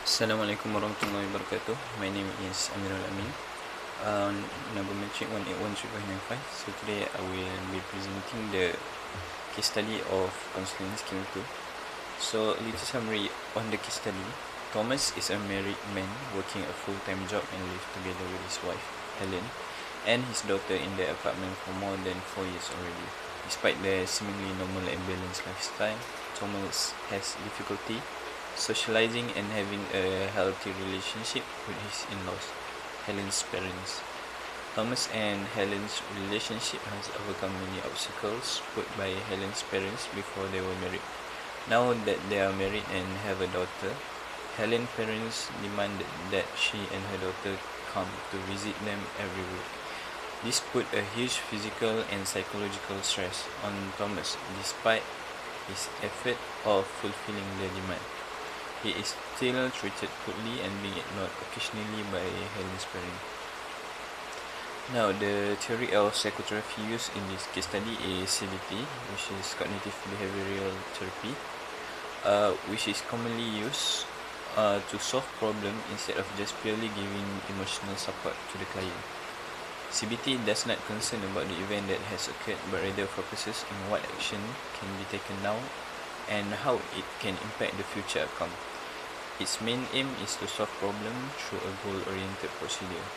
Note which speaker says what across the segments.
Speaker 1: Assalamualaikum warahmatullahi wabarakatuh. My name is Amirul Amin. Number matching 1813595. So today I will be presenting the case study of counseling scheme 2. So a little summary on the case study. Thomas is a married man working a full-time job and lives together with his wife, Helen, and his daughter in the apartment for more than 4 years already. Despite their seemingly normal and balanced lifestyle, Thomas has difficulty socializing and having a healthy relationship with his in-laws, Helen's parents. Thomas and Helen's relationship has overcome many obstacles put by Helen's parents before they were married. Now that they are married and have a daughter, Helen's parents demanded that she and her daughter come to visit them every week. This put a huge physical and psychological stress on Thomas despite his effort of fulfilling the demand. He is still treated poorly and being ignored occasionally by Helen's parents. Now, the theory of psychotherapy used in this case study is CBT, which is cognitive behavioral therapy, which is commonly used to solve problems instead of just purely giving emotional support to the client. CBT does not concern about the event that has occurred, but rather focuses on what action can be taken now and how it can impact the future outcome. Its main aim is to solve problems through a goal-oriented procedure.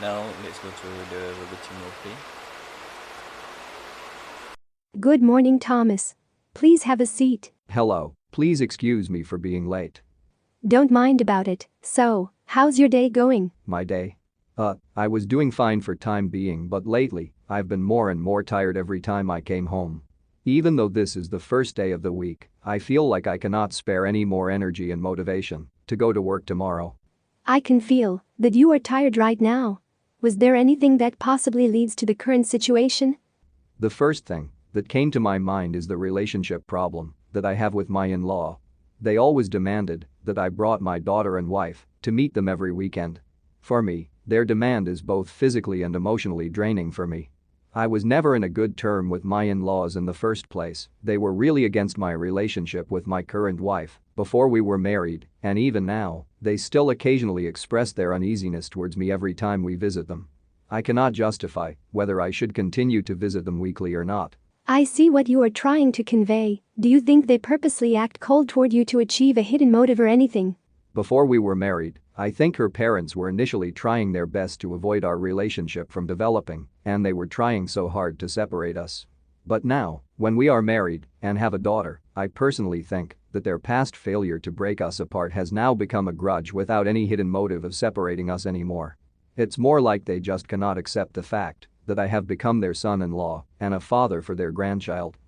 Speaker 1: Now, let's go to the verbatim roleplay.
Speaker 2: Good morning, Thomas. Please have a seat.
Speaker 3: Hello, please excuse me for being late.
Speaker 2: Don't mind about it. So, how's your day going?
Speaker 3: My day? I was doing fine for time being, but lately, I've been more and more tired every time I came home. Even though this is the first day of the week, I feel like I cannot spare any more energy and motivation to go to work tomorrow.
Speaker 2: I can feel that you are tired right now. Was there anything that possibly leads to the current situation?
Speaker 3: The first thing that came to my mind is the relationship problem that I have with my in-law. They always demanded that I brought my daughter and wife to meet them every weekend. For me, their demand is both physically and emotionally draining for me. I was never in a good term with my in-laws in the first place. They were really against my relationship with my current wife before we were married, and even now, they still occasionally express their uneasiness towards me every time we visit them. I cannot justify whether I should continue to visit them weekly or not.
Speaker 2: I see what you are trying to convey. Do you think they purposely act cold toward you to achieve a hidden motive or anything?
Speaker 3: Before we were married, I think her parents were initially trying their best to avoid our relationship from developing, and they were trying so hard to separate us. But now, when we are married and have a daughter, I personally think that their past failure to break us apart has now become a grudge without any hidden motive of separating us anymore. It's more like they just cannot accept the fact that I have become their son-in-law and a father for their grandchild.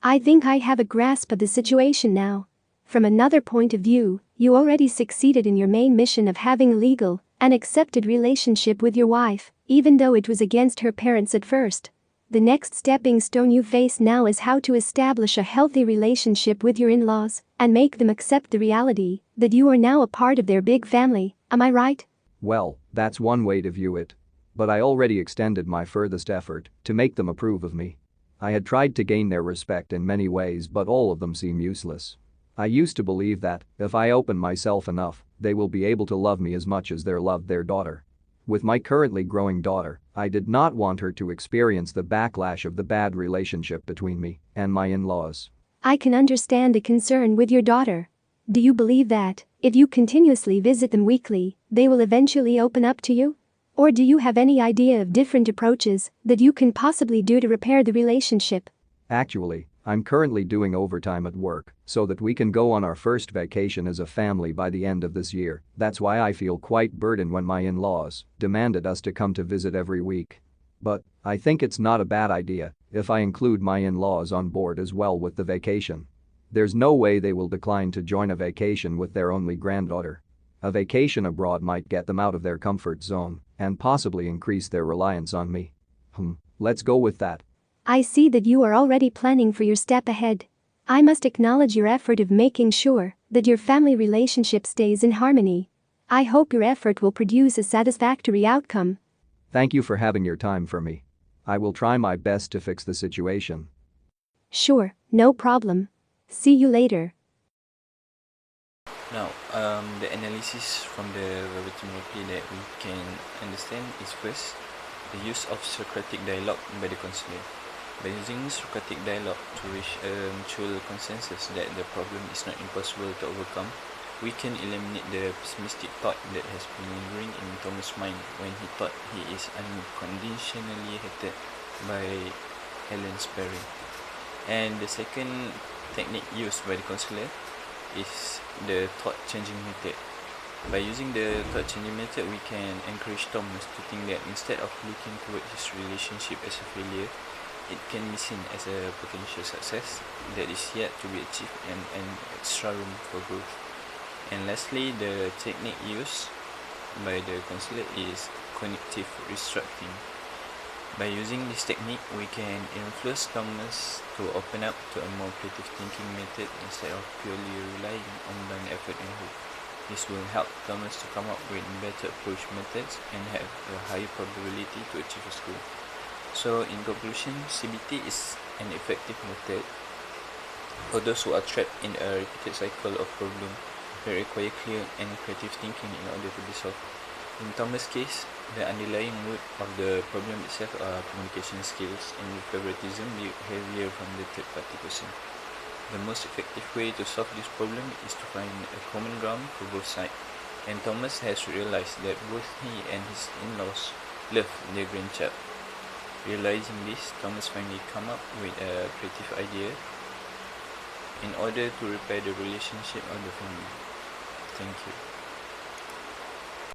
Speaker 2: I think I have a grasp of the situation now. From another point of view, you already succeeded in your main mission of having a legal and accepted relationship with your wife, even though it was against her parents at first. The next stepping stone you face now is how to establish a healthy relationship with your in-laws and make them accept the reality that you are now a part of their big family, am I right?
Speaker 3: Well, that's one way to view it. But I already extended my furthest effort to make them approve of me. I had tried to gain their respect in many ways, but all of them seem useless. I used to believe that, if I open myself enough, they will be able to love me as much as they loved their daughter. With my currently growing daughter, I did not want her to experience the backlash of the bad relationship between me and my in-laws.
Speaker 2: I can understand the concern with your daughter. Do you believe that, if you continuously visit them weekly, they will eventually open up to you? Or do you have any idea of different approaches that you can possibly do to repair the relationship?
Speaker 3: Actually, I'm currently doing overtime at work so that we can go on our first vacation as a family by the end of this year. That's why I feel quite burdened when my in-laws demanded us to come to visit every week. But I think it's not a bad idea if I include my in-laws on board as well with the vacation. There's no way they will decline to join a vacation with their only granddaughter. A vacation abroad might get them out of their comfort zone and possibly increase their reliance on me. Let's go with that.
Speaker 2: I see that you are already planning for your step ahead. I must acknowledge your effort of making sure that your family relationship stays in harmony. I hope your effort will produce a satisfactory outcome.
Speaker 3: Thank you for having your time for me. I will try my best to fix the situation.
Speaker 2: Sure, no problem. See you later.
Speaker 1: Now, The analysis from the verbatim replay that we can understand is first, the use of Socratic dialogue by the counselor. By using Socratic dialogue to reach a mutual consensus that the problem is not impossible to overcome, we can eliminate the pessimistic thought that has been lingering in Thomas' mind when he thought he is unconditionally hated by Helen Sperry. And the second technique used by the counselor is the thought changing method. By using the thought changing method, we can encourage Thomas to think that instead of looking toward his relationship as a failure, it can be seen as a potential success that is yet to be achieved and an extra room for growth. And lastly, the technique used by the counselor is cognitive restructuring. By using this technique, we can influence Thomas to open up to a more creative thinking method instead of purely relying on blind effort and hope. This will help Thomas to come up with better approach methods and have a higher probability to achieve his goal. So, in conclusion, CBT is an effective method for those who are trapped in a repeated cycle of problems that require clear and creative thinking in order to be solved. In Thomas' case, the underlying root of the problem itself are communication skills and favoritism behavior from the third party person. The most effective way to solve this problem is to find a common ground for both sides, and Thomas has realized that both he and his in-laws love their grandchild. Realizing this, Thomas finally came up with a creative idea in order to repair the relationship of the family. Thank you.